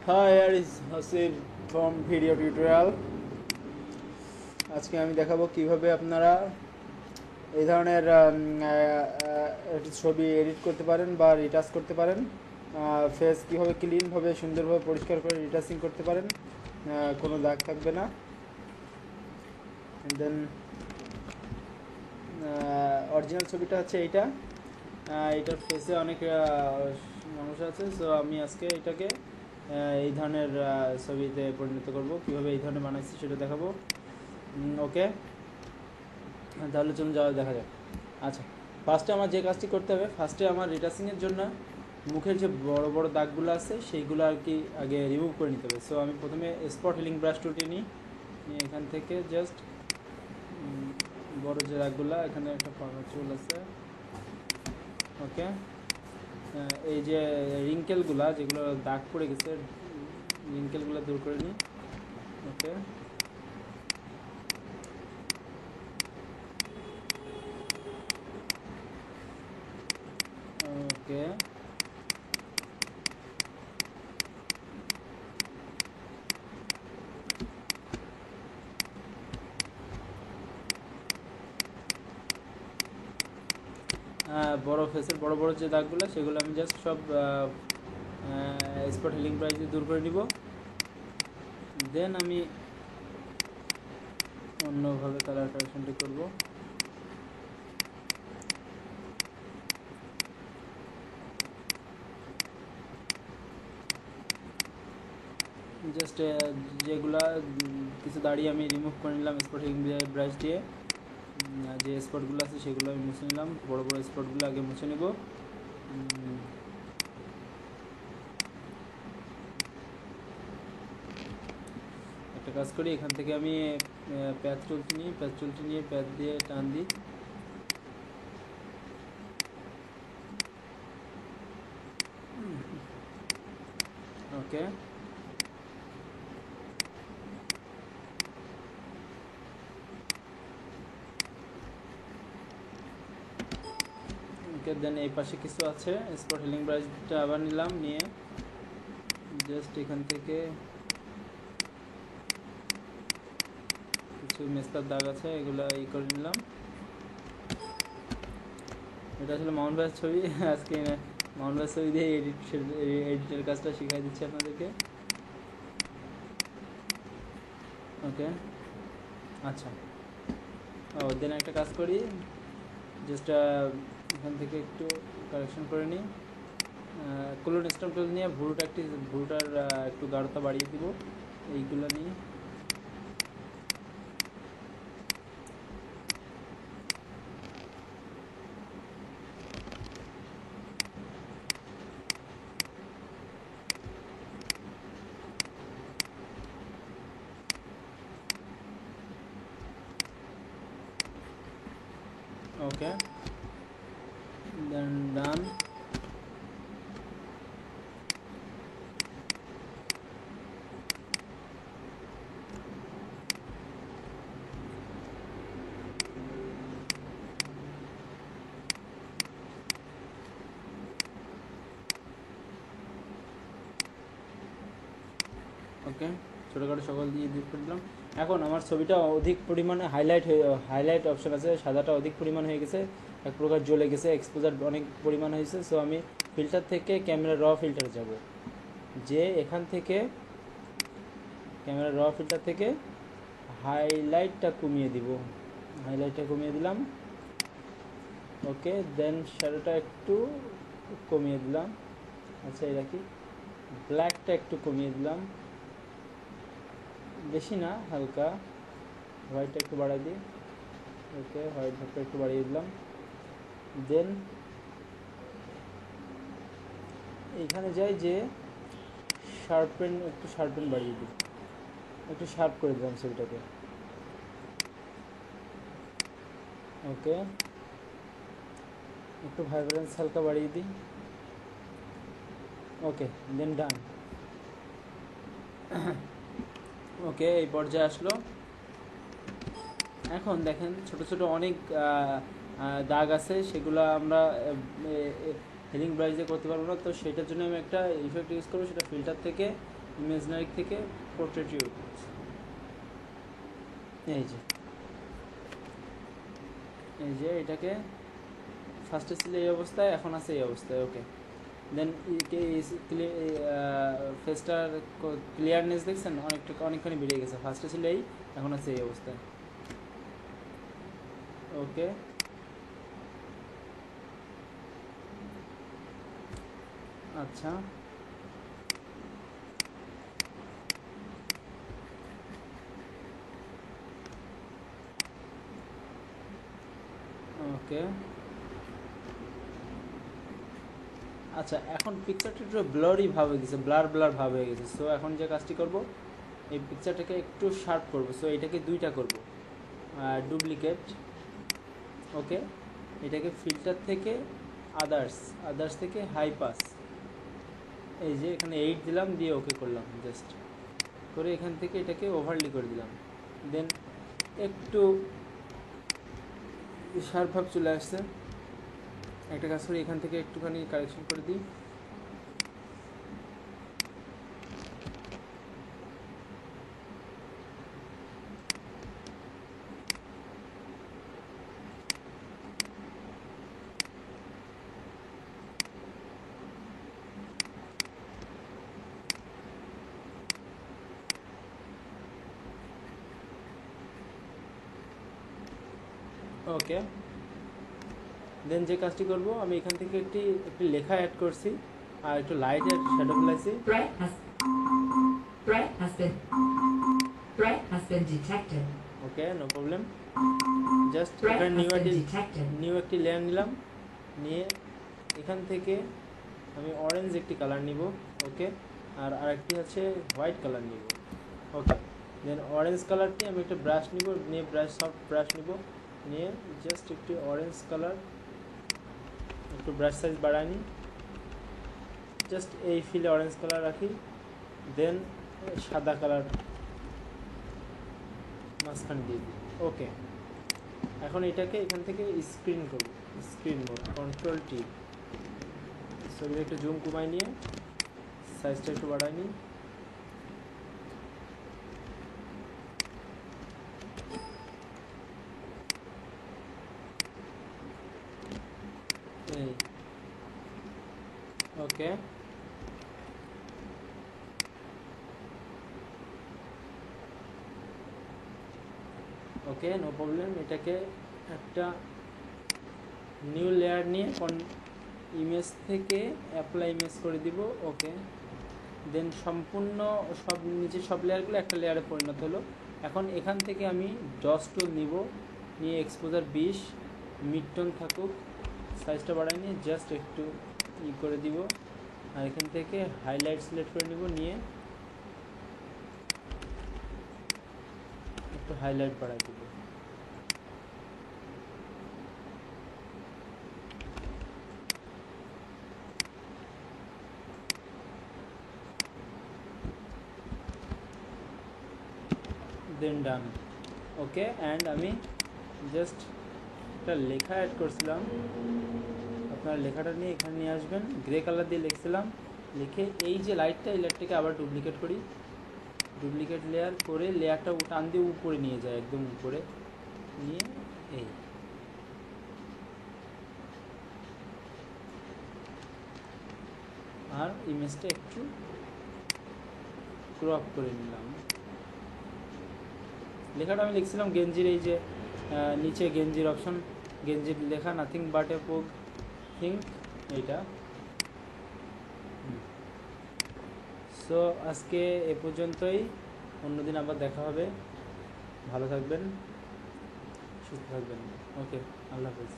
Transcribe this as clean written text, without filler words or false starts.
Hi, here is Hasib from Video Tutorial. আজকে আমি দেখাবো কিভাবে আপনারা এই ধরনের ছবি এডিট করতে পারেন বা রিটাচ করতে পারেন, ফেস কীভাবে ক্লিনভাবে সুন্দরভাবে পরিষ্কার করে রিটাচিং করতে পারেন, কোনো দাগ থাকবে না। দেন অরিজিনাল ছবিটা হচ্ছে এইটা, এটার ফেসে অনেক সমস্যা আছে। সো আমি আজকে এটাকে এই ধরনের ছবিতে পরিণত করব। কীভাবে এই ধরনের বানাইছি সেটা দেখাবো। ওকে, তাহলে চলুন দেখা যাক। আচ্ছা, ফার্স্টে আমার যে কাজটি করতে হবে, ফার্স্টে আমার রিটাচিংয়ের জন্য মুখের যে বড় বড় দাগগুলো আছে সেইগুলো আর কি আগে রিমুভ করে নিতে হবে। সো আমি প্রথমে স্পট হিলিং ব্রাশ টুলটি নিই, এখান থেকে জাস্ট বড় যে দাগগুলো, এখানে একটা ফরম্যাট চুল আছে। ওকে, এই যে রিঙ্কেলগুলা যেগুলো দাগ পড়ে গেছে, রিঙ্কেলগুলো দূর করে নিই। ওকে, ওকে, বড় ফেসের বড় বড় যে দাগগুলো সেগুলো আমি জাস্ট সব স্পট হিলিং ব্রাশ দিয়ে দূর করে নিব। দেন আমি অন্যভাবে কালার কারেকশনটি করব। জাস্ট যেগুলা কিছু দাড়ি আমি রিমুভ করে নিলাম স্পট হিলিং ব্রাশ দিয়ে, যে স্পটগুলো আছে সেগুলো আমি মুছে নিলাম। বড় বড় স্পটগুলো আগে মুছে নেব। একটা কাজ করি, এখান থেকে আমি প্যাচ চুলটি নিয়ে প্যাচ দিয়ে টান দিই। ওকে, ওকে, দেন এই পাশে কিছু আছে, স্পট হিলিং ব্রাশটা আবার নিলাম, নিয়ে জাস্ট এখান থেকে কিছু মেস্তার দাগ আছে এগুলো করে নিলাম। এটা আসলে মাউন্ট ব্রাশ ছবি। আজকে মাউন্ট ব্রাশ ছবি দিয়ে এডিটের কাজটা শিখাই দিচ্ছি আপনাদেরকে। ওকে, আচ্ছা, দেন একটা কাজ করি, জাস্ট এখান থেকে একটু কারেকশন করে নিই। কোলন স্ট্যাম্প টুল নিয়ে ভুরুটার একটু গাঢ়তা বাড়িয়ে দিব, এইগুলো নিয়ে। ওকে, দেন ডান। ওকে, ছোটোখাটো সকল দিয়ে দূর করে দিলাম। এখন আমার ছবিটা অধিক পরিমাণে হাইলাইট অপশান আছে, সাদাটা অধিক পরিমাণ হয়ে গেছে, এক প্রকার জ্বলে গেছে, এক্সপোজার অনেক পরিমাণ হয়েছে। সো আমি ফিল্টার থেকে ক্যামেরা র ফিল্টারে যাব, যে এখান থেকে ক্যামেরা র ফিল্টার থেকে হাইলাইটটা কমিয়ে দিলাম। ওকে, দেন শ্যাডোটা একটু কমিয়ে দিলাম। আচ্ছা, এটা কি ব্ল্যাকটা একটু কমিয়ে দিলাম, বেশি না, হালকা। হোয়াইটটা একটু বাড়াই দিই। ওকে, হোয়াইট ভাবটা একটু বাড়িয়ে দিলাম। দেন এইখানে যাই, যে একটু শার্পেন বাড়িয়ে দিই, একটু শার্প করে দিলাম ছবিটাকে। ওকে, একটু ভাইব্রেন্স হালকা বাড়িয়ে দিই। ওকে, দেন ডান। ওকে, এই পর্যায়ে আসলো। এখন দেখেন ছোট ছোট অনেক দাগ আছে, সেগুলো আমরা হিলিং ব্রাশ দিয়ে করতে পারবো না। তো সেটার জন্য আমি একটা ইফেক্ট ইউজ করবো, সেটা ফিল্টার থেকে ইমেজিনারি থেকে পোর্ট্রেটিভ, এই যে এটাকে ফার্স্টে ছিল এই অবস্থায়, এখন আছে এই অবস্থায়। ওকে, দেন ফেসটার ক্লিয়ারনেস দেখছেন অনেকখানি বেড়ে গেছে। ফার্স্টে ছিল এই, এখন আছে এই অবস্থায়। ওকে, আচ্ছা ওকে, আচ্ছা এখন পিকচারটা একটু ব্লারি ভাব হয়ে গেছে, ব্লার ভাব হয়ে গেছে। সো এখন যে কাজটি করব, এই পিকচারটাকে একটু শার্প করব। সো এটাকে দুইটা করব, ডুপ্লিকেট। ওকে, এটাকে ফিল্টার থেকে আদার্স থেকে হাই পাস, এই যে এখানে 8 দিলাম, দিয়ে ওকে করলাম জাস্ট করে, এখান থেকে এটাকে ওভারলি করে দিলাম। দেন একটু শার্প ভাব চলে আসছে। একটা কাজ করি, এখান থেকে একটুখানি কারেকশন করে দিই। ওকে, দেন যে কাজটি করব, আমি এখান থেকে একটি লেখা অ্যাড করছি আর একটু লাইট আর শ্যাডো ফেলাইছি। Threat has been detected. Okay, no problem. Just এখানে নিউ একটি লেয়ার নিলাম, নিয়ে এখান থেকে আমি অরেঞ্জ একটি কালার নিব। ওকে, আর আরেকটি হচ্ছে হোয়াইট কালার নিব। ওকে, দেন অরেঞ্জ কালারটি আমি একটা ব্রাশ নিব, নিয়ে সফট ব্রাশ নিব, নিয়ে জাস্ট একটি অরেঞ্জ কালার, একটু ব্রাশ সাইজ বাড়াই নিই, জাস্ট এই ফিলে অরেঞ্জ কালার রাখি। দেন সাদা কালার মাঝখানে দিয়ে দিই। ওকে, এখন এটাকে এখান থেকে স্ক্রিন করব, স্ক্রিন মোড, কন্ট্রোল টি। ছবিটা একটু জুম কমাই নিয়ে সাইজটা একটু বাড়াই নিই। এই ওকে, ওকে, নো প্রবলেম। এটাকে একটা নিউ লেয়ার নিয়ে ইমেজ থেকে অ্যাপ্লাই ইমেজ করে দিব। ওকে, দেন সম্পূর্ণ সব নিচে সব লেয়ারগুলো একটা লেয়ারে পরিণত হলো। এখন এখান থেকে আমি ডস টুল নিব, নিয়ে এক্সপোজার 20, মিড টোন থাকুক, সাইজটা বাড়াই নিয়ে জাস্ট একটু করে দিব। আর এখান থেকে হাইলাইট সিলেক্ট করে নিব, নিয়ে একটু হাইলাইট বাড়াই দিব। দেন ডান। ওকে, অ্যান্ড আমি জাস্ট একটা লেখা অ্যাড করছিলাম, আপনার লেখাটা নিয়ে এখানে নিয়ে আসবেন, গ্রে কালার দিয়ে লিখছিলাম, লিখে এই যে লাইটটা, এই লাইটটাকে আবার ডুপ্লিকেট করি, ডুপ্লিকেট লেয়ার করে লেয়ারটা টান দিয়ে উপরে নিয়ে যায়, একদম উপরে নিয়ে এই আর ইমেজটা একটু ক্রপ করে নিলাম। লেখাটা আমি লিখছিলাম গেঞ্জির, এই যে নিচে গেঞ্জির অপশন, গেঞ্জির লেখা নাথিং বাট এ পোগ থিঙ্ক, এইটা। সো আজকে এ পর্যন্তই, অন্যদিন আবার দেখা হবে। ভালো থাকবেন, সুস্থ থাকবেন। ওকে, আল্লাহ হাফেজ।